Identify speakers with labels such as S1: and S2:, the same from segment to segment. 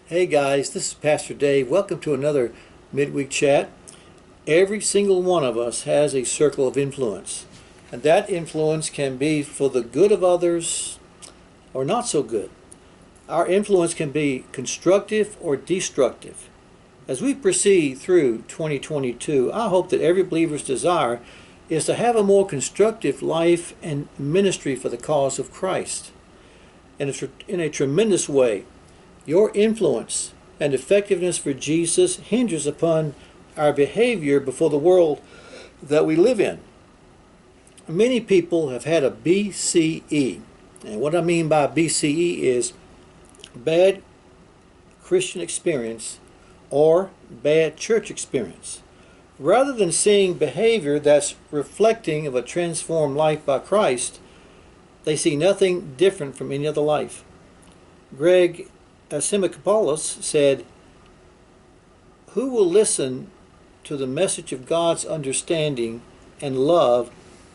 S1: Hey guys, this is Pastor Dave. Welcome to another midweek chat. Every single one of us has a circle of influence, and that influence can be for the good of others or not so good. Our influence can be constructive or destructive. As we proceed through 2022, I hope that every believer's desire is to have a more constructive life and ministry for the cause of Christ. And in a tremendous way, your influence and effectiveness for Jesus hinges upon our behavior before the world that we live in. Many people have had a BCE, and what I mean by BCE is bad Christian experience or bad church experience. Rather than seeing behavior that's reflecting of a transformed life by Christ, they see nothing different from any other life. Greg Asimikopoulos said, "Who will listen to the message of God's understanding and love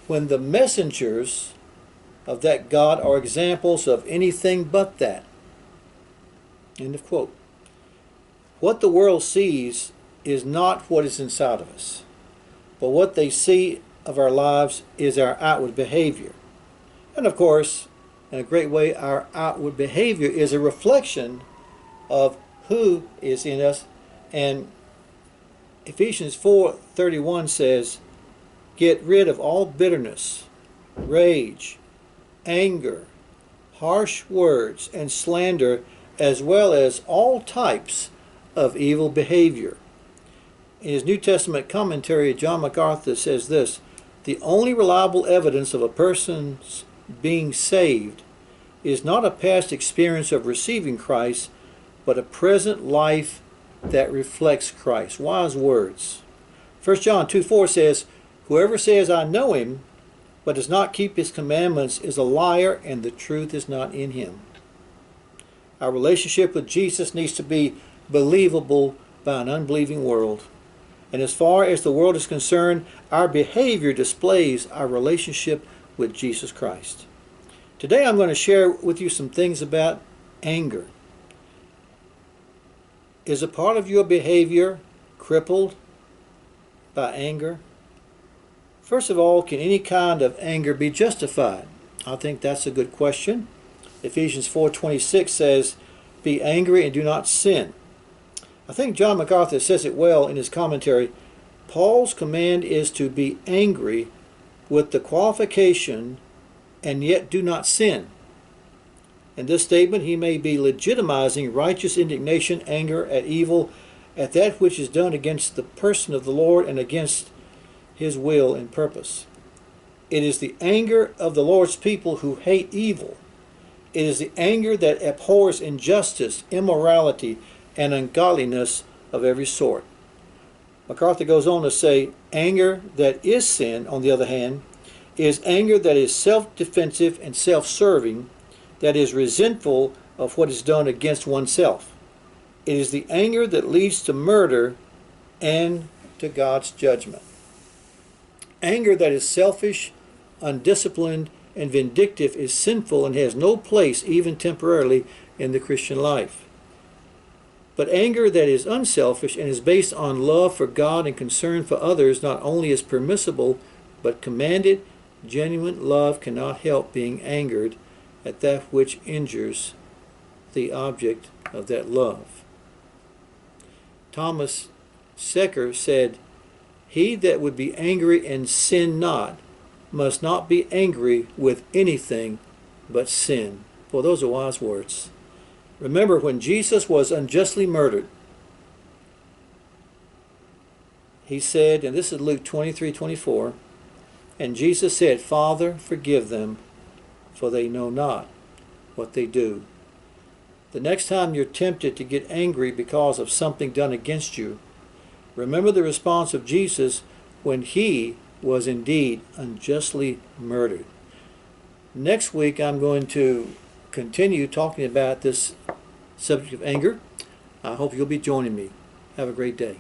S1: when the messengers of that God are examples of anything but that?" End of quote. What the world sees is not what is inside of us, but what they see of our lives is our outward behavior. And of course, in a great way, our outward behavior is a reflection of who is in us. And Ephesians 4:31 says, "Get rid of all bitterness, rage, anger, harsh words, and slander, as well as all types of evil behavior." In his New Testament commentary, John MacArthur says this: "The only reliable evidence of a person's being saved is not a past experience of receiving Christ, but a present life that reflects Christ." Wise words. 1 John 2:4 says, "Whoever says, 'I know him,' but does not keep his commandments is a liar, and the truth is not in him." Our relationship with Jesus needs to be believable by an unbelieving world. And as far as the world is concerned, our behavior displays our relationship with Jesus Christ. Today I'm going to share with you some things about anger. Is a part of your behavior crippled by anger? First of all, can any kind of anger be justified? I think that's a good question. Ephesians 4:26 says, "Be angry and do not sin." I think John MacArthur says it well in his commentary. Paul's command is to be angry with the qualification, "and yet do not sin." In this statement, he may be legitimizing righteous indignation, anger at evil, at that which is done against the person of the Lord and against his will and purpose. It is the anger of the Lord's people who hate evil. It is the anger that abhors injustice, immorality, and ungodliness of every sort. MacArthur goes on to say, anger that is sin, on the other hand, is anger that is self-defensive and self-serving, that is resentful of what is done against oneself. It is the anger that leads to murder and to God's judgment. Anger that is selfish, undisciplined, and vindictive is sinful and has no place, even temporarily, in the Christian life. But anger that is unselfish and is based on love for God and concern for others not only is permissible, but commanded. Genuine love cannot help being angered at that which injures the object of that love. Thomas Secker said, "He that would be angry and sin not must not be angry with anything but sin." Well, those are wise words. Remember, when Jesus was unjustly murdered, he said, and this is Luke 23:24, and Jesus said, "Father, forgive them, for they know not what they do." The next time you're tempted to get angry because of something done against you, remember the response of Jesus when he was indeed unjustly murdered. Next week I'm going to continue talking about this subject of anger. I hope you'll be joining me. Have a great day.